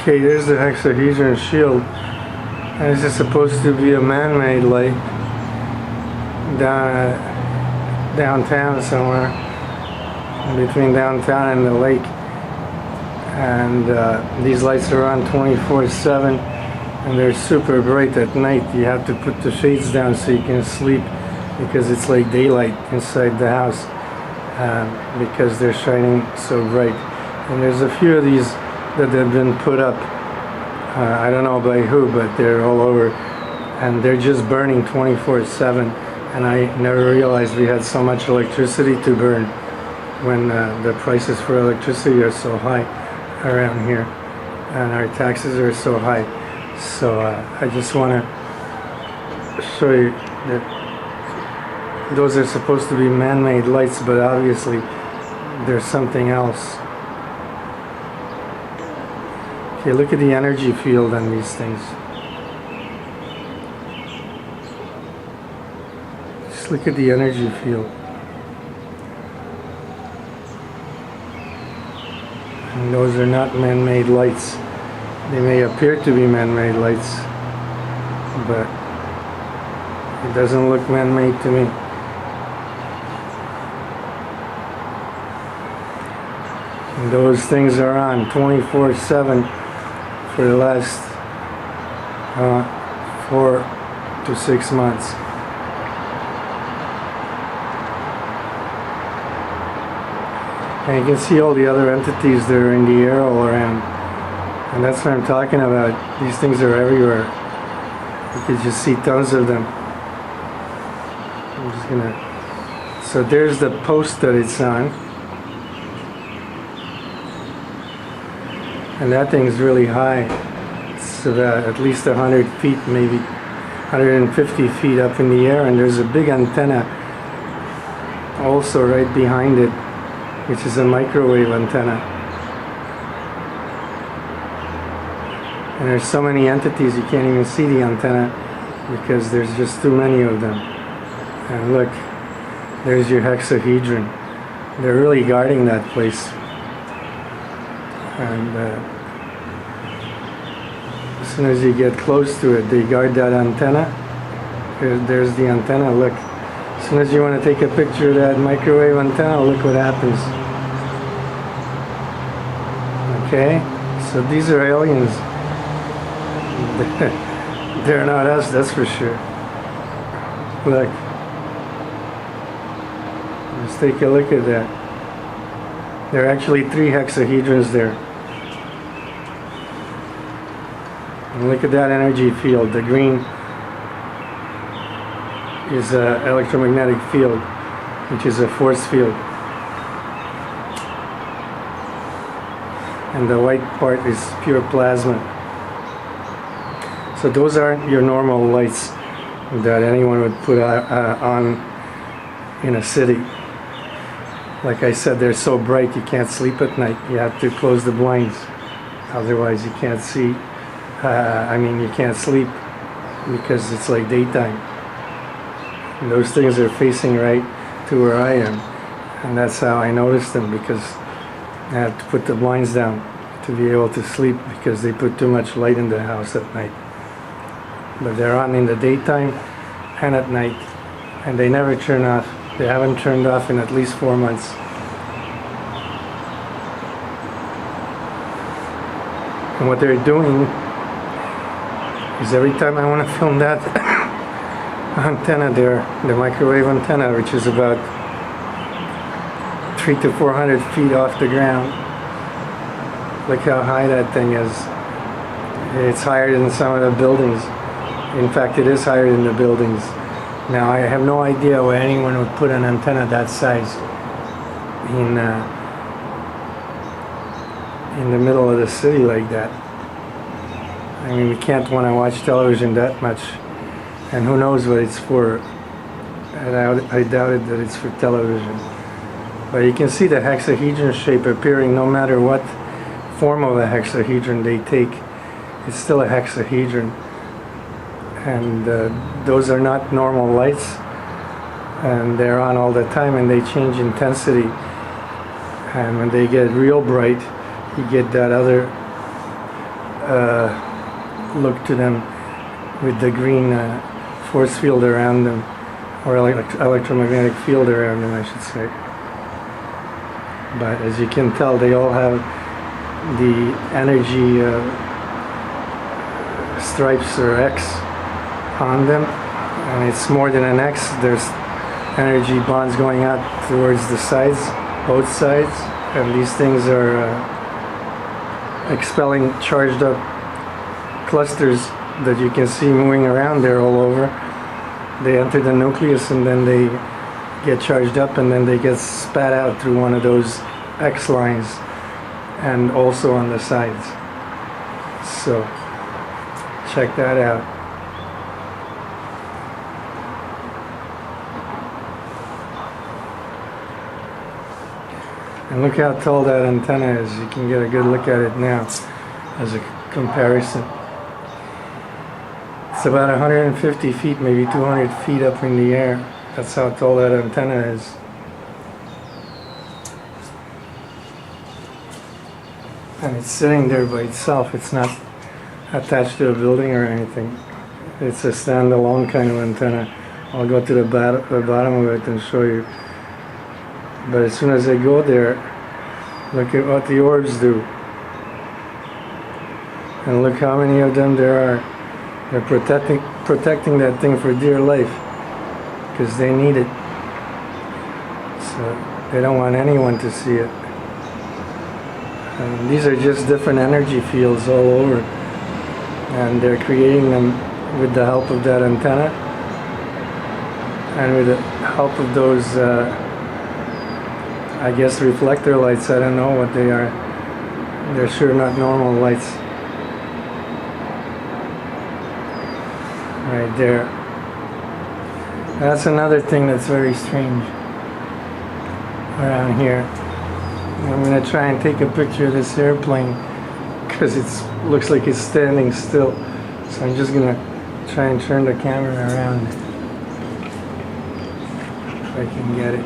Okay, there's the hexahedron shield. And this is supposed to be a man-made light downtown somewhere, between downtown and the lake. And these lights are on 24/7, and they're super bright at night. You have to put the shades down so you can sleep, because it's like daylight inside the house, because they're shining so bright. And there's a few of these that have been put up. I don't know by who, but they're all over, and they're just burning 24/7. And I never realized we had so much electricity to burn when the prices for electricity are so high around here, and our taxes are so high. So I just want to show you that those are supposed to be man-made lights, but obviously there's something else. Okay, look at the energy field on these things. Just look at the energy field. And those are not man-made lights. They may appear to be man-made lights, but it doesn't look man-made to me. And those things are on 24/7 for the last 4 to 6 months. And you can see all the other entities that are in the air all around. And that's what I'm talking about. These things are everywhere. You can just see tons of them. I'm just gonna... So there's the post that it's on. And that thing's really high. It's about at least 100 feet, maybe 150 feet up in the air. And there's a big antenna also right behind it, which is a microwave antenna. And there's so many entities you can't even see the antenna because there's just too many of them. And look, there's your hexahedron. They're really guarding that place. And as soon as you get close to it, they guard that antenna. There's the antenna, look. As soon as you want to take a picture of that microwave antenna, look what happens. Okay, so these are aliens. They're not us, that's for sure. Look. Let's take a look at that. There are actually 3 hexahedrons there. And look at that energy field. The green is an electromagnetic field, which is a force field. And the white part is pure plasma. So those aren't your normal lights that anyone would put on in a city. Like I said, they're so bright you can't sleep at night. You have to close the blinds, otherwise you can't see. You can't sleep because it's like daytime. And those things are facing right to where I am, and that's how I noticed them, because I have to put the blinds down to be able to sleep because they put too much light in the house at night. But they're on in the daytime and at night, and they never turn off. They haven't turned off in at least 4 months. And what they're doing is every time I want to film that antenna there, the microwave antenna, which is about 300 to 400 feet off the ground. Look how high that thing is. It's higher than some of the buildings. In fact, it is higher than the buildings. Now, I have no idea why anyone would put an antenna that size in the middle of the city like that. I mean, we can't want to watch television that much, and who knows what it's for. I doubted that it's for television. But you can see the hexahedron shape appearing no matter what form of a hexahedron they take. It's still a hexahedron. And those are not normal lights, and they're on all the time, and they change intensity. And when they get real bright, you get that other look to them with the green force field around them, or electromagnetic field around them, I should say. But as you can tell, they all have the energy stripes or X on them, and it's more than an X. There's energy bonds going out towards the sides, both sides, and these things are expelling charged up clusters that you can see moving around there all over. They enter the nucleus and then they get charged up, and then they get spat out through one of those X lines and also on the sides. So check that out. And look how tall that antenna is. You can get a good look at it now as a comparison. It's about 150 feet, maybe 200 feet up in the air. That's how tall that antenna is. And it's sitting there by itself. It's not attached to a building or anything. It's a standalone kind of antenna. I'll go to the bottom of it and show you. But as soon as I go there, look at what the orbs do. And look how many of them there are. They're protecting that thing for dear life, because they need it. So they don't want anyone to see it. And these are just different energy fields all over. And they're creating them with the help of that antenna. And with the help of those I guess reflector lights. I don't know what they are. They're sure not normal lights. Right there. That's another thing that's very strange around here. I'm going to try and take a picture of this airplane because it looks like it's standing still. So I'm just going to try and turn the camera around if I can get it.